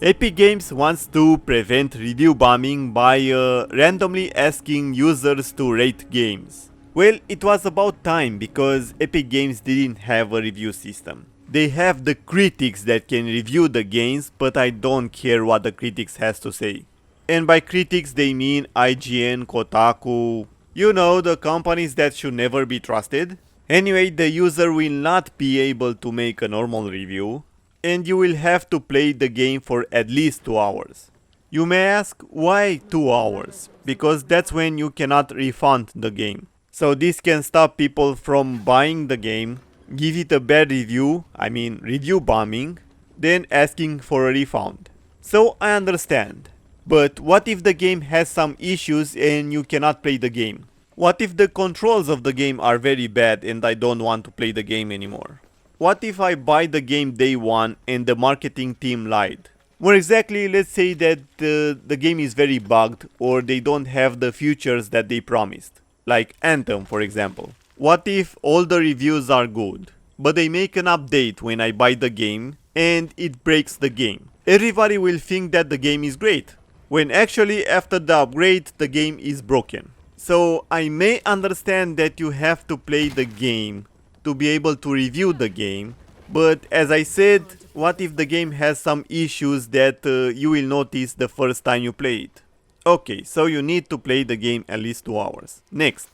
Epic Games wants to prevent review bombing by randomly asking users to rate games. Well, it was about time because Epic Games didn't have a review system. They have the critics that can review the games, but I don't care what the critics has to say. And by critics they mean IGN, Kotaku, you know, the companies that should never be trusted. Anyway, the user will not be able to make a normal review, and you will have to play the game for at least 2 hours. You may ask, why 2 hours? Because that's when you cannot refund the game. So this can stop people from buying the game, give it a bad review, review bombing, then asking for a refund. So I understand. But what if the game has some issues and you cannot play the game? What if the controls of the game are very bad and I don't want to play the game anymore? What if I buy the game day one and the marketing team lied? More exactly, let's say that the game is very bugged or they don't have the features that they promised. Like Anthem, for example. What if all the reviews are good, but they make an update when I buy the game and it breaks the game? Everybody will think that the game is great, when actually after the upgrade the game is broken. So I may understand that you have to play the game to be able to review the game, but as I said, what if the game has some issues that you will notice the first time you play it? Okay, so you need to play the game at least 2 hours. Next,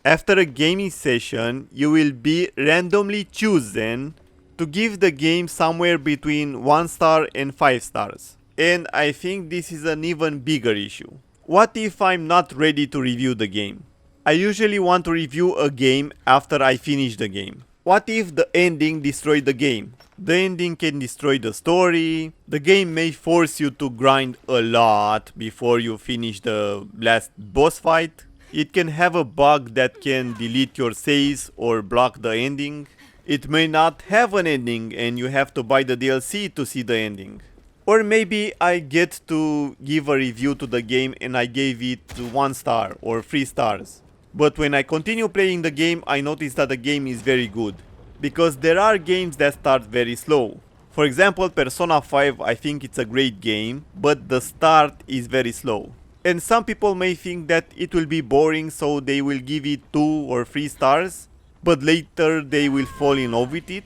after a gaming session, you will be randomly chosen to give the game somewhere between 1 star and 5 stars. And I think this is an even bigger issue. What if I'm not ready to review the game? I usually want to review a game after I finish the game. What if the ending destroyed the game? The ending can destroy the story, the game may force you to grind a lot before you finish the last boss fight. It can have a bug that can delete your saves or block the ending. It may not have an ending and you have to buy the DLC to see the ending. Or maybe I get to give a review to the game and I gave it 1 star or 3 stars. But when I continue playing the game, I notice that the game is very good. Because there are games that start very slow. For example, Persona 5, I think it's a great game, but the start is very slow. And some people may think that it will be boring, so they will give it 2 or 3 stars, but later they will fall in love with it.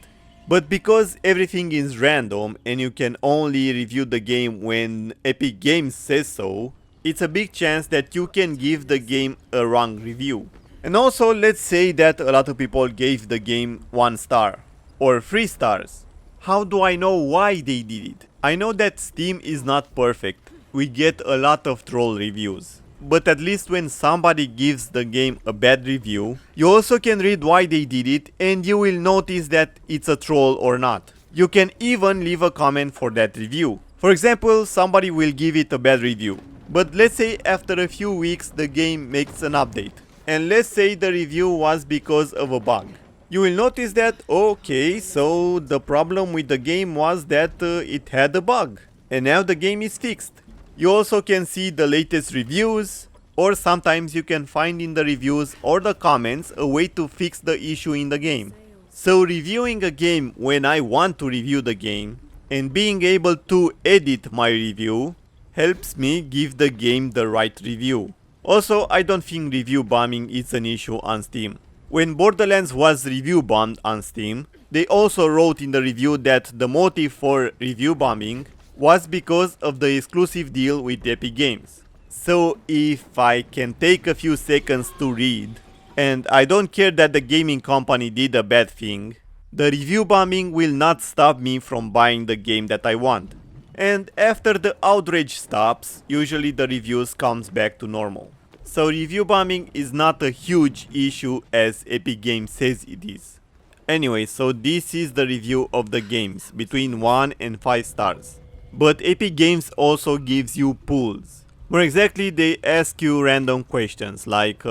But because everything is random and you can only review the game when Epic Games says so, it's a big chance that you can give the game a wrong review. And also, let's say that a lot of people gave the game 1 star or 3 stars. How do I know why they did it? I know that Steam is not perfect. We get a lot of troll reviews. But at least when somebody gives the game a bad review, you also can read why they did it and you will notice that it's a troll or not. You can even leave a comment for that review. For example, somebody will give it a bad review. But let's say after a few weeks the game makes an update. And let's say the review was because of a bug. You will notice that, okay, so the problem with the game was that it had a bug. And now the game is fixed. You also can see the latest reviews, or sometimes you can find in the reviews or the comments a way to fix the issue in the game. So reviewing a game when I want to review the game, and being able to edit my review, helps me give the game the right review. Also, I don't think review bombing is an issue on Steam. When Borderlands was review bombed on Steam, they also wrote in the review that the motive for review bombing was because of the exclusive deal with Epic Games. So if I can take a few seconds to read, and I don't care that the gaming company did a bad thing, the review bombing will not stop me from buying the game that I want. And after the outrage stops, usually the reviews comes back to normal. So review bombing is not a huge issue as Epic Games says it is. Anyway, so this is the review of the games between 1 and 5 stars. But Epic Games also gives you pools. More exactly, they ask you random questions like,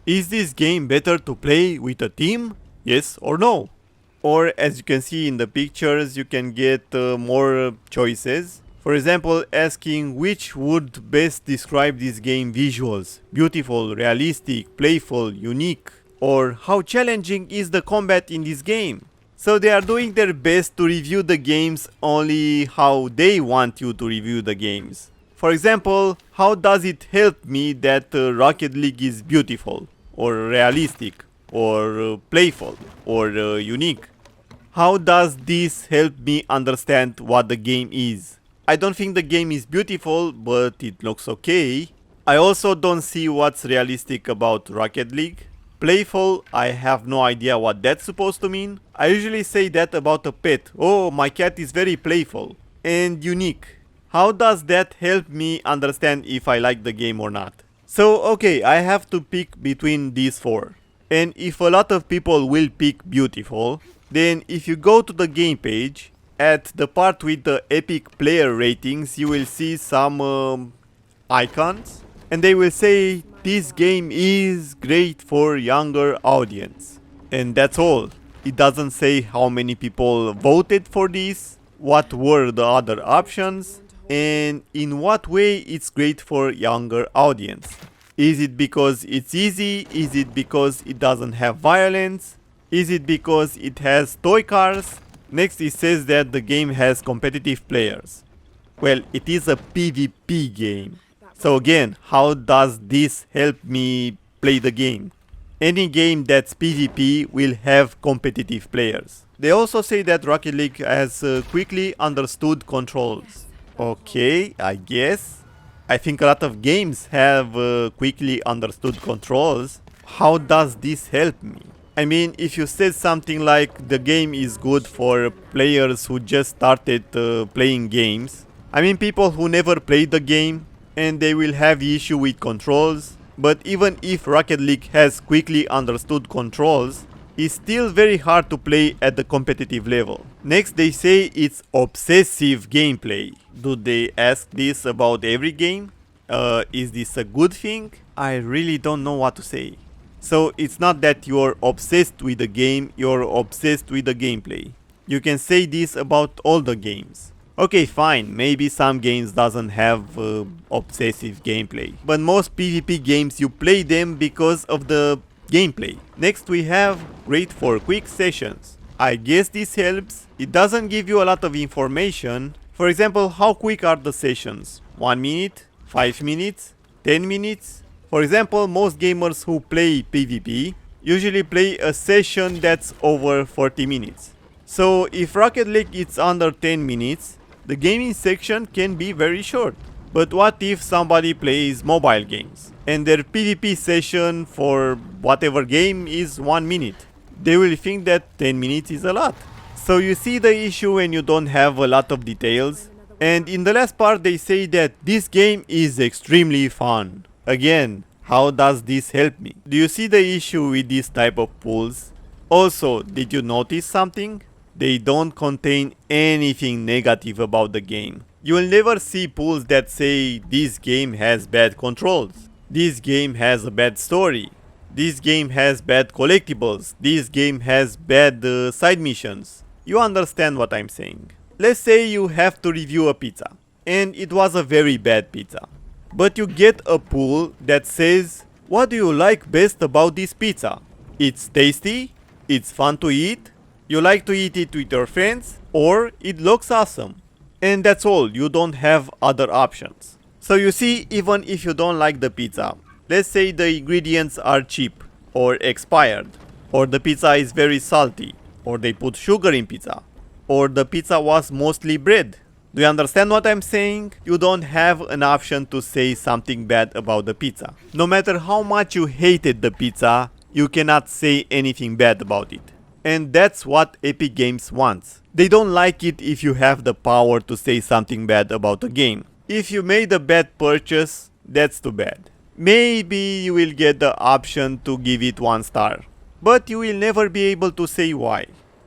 is this game better to play with a team? Yes or no? Or as you can see in the pictures, you can get more choices. For example, asking which would best describe this game visuals, beautiful, realistic, playful, unique, or how challenging is the combat in this game. So they are doing their best to review the games only how they want you to review the games. For example, how does it help me that Rocket League is beautiful, or realistic, or playful, or unique? How does this help me understand what the game is? I don't think the game is beautiful, but it looks okay. I also don't see what's realistic about Rocket League. Playful, I have no idea what that's supposed to mean. I usually say that about a pet. Oh, my cat is very playful. And unique. How does that help me understand if I like the game or not? So, okay, I have to pick between these four. And if a lot of people will pick beautiful, then if you go to the game page, at the part with the epic player ratings, you will see some icons. And they will say this game is great for younger audience. And that's all. It doesn't say how many people voted for this, what were the other options, and in what way it's great for younger audience. Is it because it's easy? Is it because it doesn't have violence? Is it because it has toy cars? Next it says that the game has competitive players. Well, it is a PvP game. So again, how does this help me play the game? Any game that's PvP will have competitive players. They also say that Rocket League has quickly understood controls. Okay, I guess. I think a lot of games have quickly understood controls. How does this help me? I mean, if you said something like the game is good for players who just started playing games, I mean people who never played the game and they will have issue with controls, but even if Rocket League has quickly understood controls, it's still very hard to play at the competitive level. Next they say it's obsessive gameplay. Do they ask this about every game? Is this a good thing? I really don't know what to say. So it's not that you're obsessed with the game, you're obsessed with the gameplay. You can say this about all the games. Okay, fine, maybe some games doesn't have obsessive gameplay, but most PvP games you play them because of the gameplay. Next we have great for quick sessions. I guess this helps. It doesn't give you a lot of information. For example, how quick are the sessions? 1 minute? 5 minutes? 10 minutes? For example, most gamers who play PvP usually play a session that's over 40 minutes. So if Rocket League is under 10 minutes, the gaming section can be very short. But what if somebody plays mobile games and their PvP session for whatever game is 1 minute? They will think that 10 minutes is a lot. So you see the issue when you don't have a lot of details. And in the last part they say that this game is extremely fun. Again, how does this help me? Do you see the issue with this type of pools? Also, did you notice something? They don't contain anything negative about the game. You will never see pools that say this game has bad controls, this game has a bad story, this game has bad collectibles, this game has bad side missions. You understand what I'm saying. Let's say you have to review a pizza, and it was a very bad pizza. But you get a pool that says, what do you like best about this pizza? It's tasty, it's fun to eat, you like to eat it with your friends, or it looks awesome. And that's all, you don't have other options. So you see, even if you don't like the pizza, let's say the ingredients are cheap, or expired, or the pizza is very salty, or they put sugar in pizza, or the pizza was mostly bread. Do you understand what I'm saying? You don't have an option to say something bad about the pizza. No matter how much you hated the pizza, you cannot say anything bad about it. And that's what Epic Games wants. They don't like it if you have the power to say something bad about a game. If you made a bad purchase, that's too bad. Maybe you will get the option to give it 1 star, but you will never be able to say why.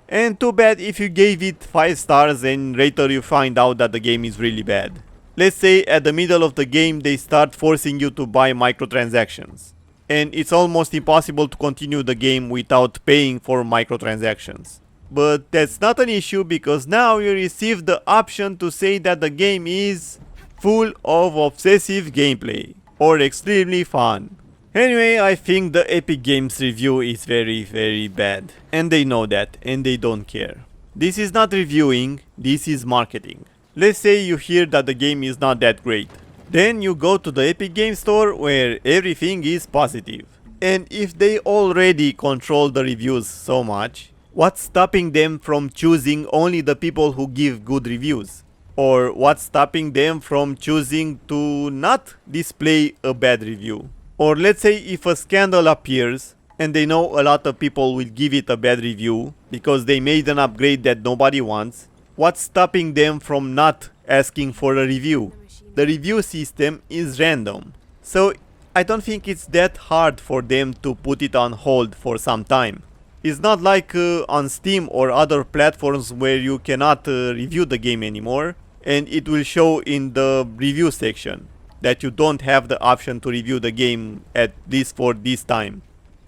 And too bad if you gave it 5 stars and later you find out that the game is really bad. Let's say at the middle of the game they start forcing you to buy microtransactions. And it's almost impossible to continue the game without paying for microtransactions. But that's not an issue because now you receive the option to say that the game is full of obsessive gameplay or extremely fun. Anyway, I think the Epic Games review is very bad. And they know that, and they don't care. This is not reviewing, this is marketing. Let's say you hear that the game is not that great. Then you go to the Epic Games Store where everything is positive. And if they already control the reviews so much, what's stopping them from choosing only the people who give good reviews? Or what's stopping them from choosing to not display a bad review? Or let's say if a scandal appears and they know a lot of people will give it a bad review because they made an upgrade that nobody wants, what's stopping them from not asking for a review? The review system is random. So I don't think it's that hard for them to put it on hold for some time. It's not like on Steam or other platforms where you cannot review the game anymore and it will show in the review section that you don't have the option to review the game at least for this time.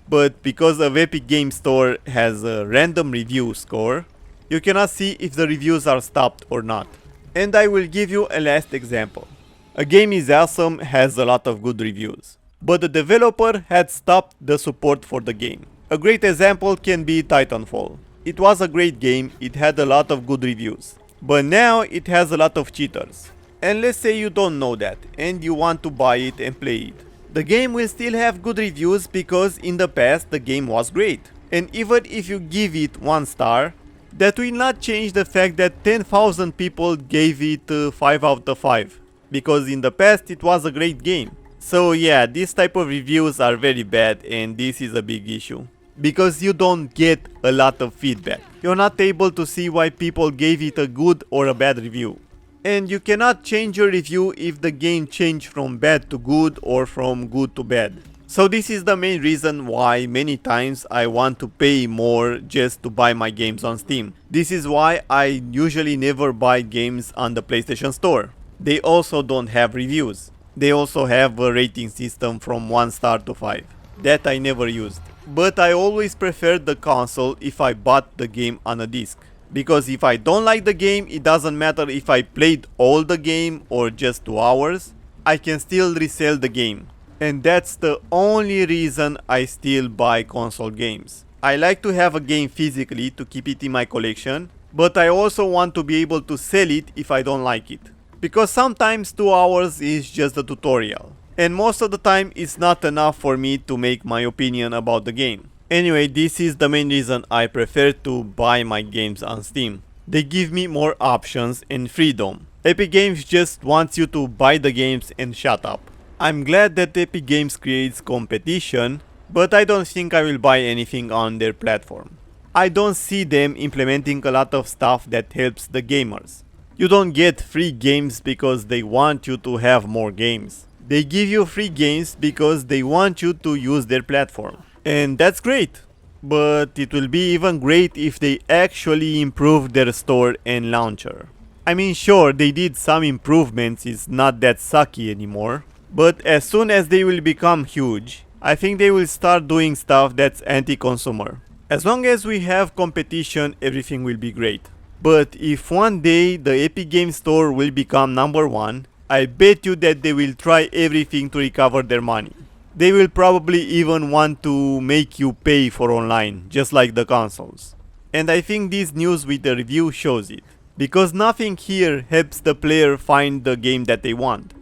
But because of Epic Games Store has a random review score, you cannot see if the reviews are stopped or not. And I will give you a last example. A game is awesome, has a lot of good reviews, but the developer had stopped the support for the game. A great example can be Titanfall. It was a great game, it had a lot of good reviews, but now it has a lot of cheaters. And let's say you don't know that and you want to buy it and play it. The game will still have good reviews because in the past the game was great. And even if you give it 1 star, that will not change the fact that 10,000 people gave it 5 out of 5. Because in the past it was a great game. So yeah, this type of reviews are very bad and this is a big issue. Because you don't get a lot of feedback. You're not able to see why people gave it a good or a bad review. And you cannot change your review if the game changed from bad to good or from good to bad. So this is the main reason why many times I want to pay more just to buy my games on Steam. This is why I usually never buy games on the PlayStation Store. They also don't have reviews. They also have a rating system from 1 star to 5. That I never used. But I always preferred the console if I bought the game on a disc. Because if I don't like the game, it doesn't matter if I played all the game or just 2 hours, I can still resell the game. And that's the only reason I still buy console games. I like to have a game physically to keep it in my collection, but I also want to be able to sell it if I don't like it. Because sometimes 2 hours is just a tutorial. And most of the time it's not enough for me to make my opinion about the game. Anyway, this is the main reason I prefer to buy my games on Steam. They give me more options and freedom. Epic Games just wants you to buy the games and shut up. I'm glad that Epic Games creates competition, but I don't think I will buy anything on their platform. I don't see them implementing a lot of stuff that helps the gamers. You don't get free games because they want you to have more games. They give you free games because they want you to use their platform. And that's great, but it will be even great if they actually improve their store and launcher. I mean, sure, they did some improvements, it's not that sucky anymore, but as soon as they will become huge, I think they will start doing stuff that's anti-consumer. As long as we have competition, everything will be great. But if one day the Epic Games Store will become number 1, I bet you that they will try everything to recover their money. They will probably even want to make you pay for online, just like the consoles. And I think this news with the review shows it. Because nothing here helps the player find the game that they want.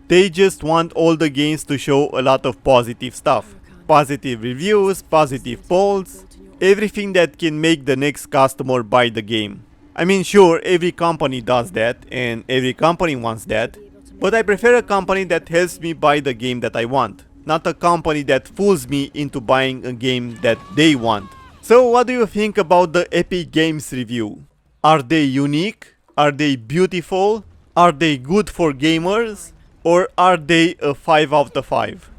They just want all the games to show a lot of positive stuff. Positive reviews, positive polls, everything that can make the next customer buy the game. I mean, sure, every company does that and every company wants that. But I prefer a company that helps me buy the game that I want. Not a company that fools me into buying a game that they want. So what do you think about the Epic Games review? Are they unique? Are they beautiful? Are they good for gamers? Or are they a 5 out of 5?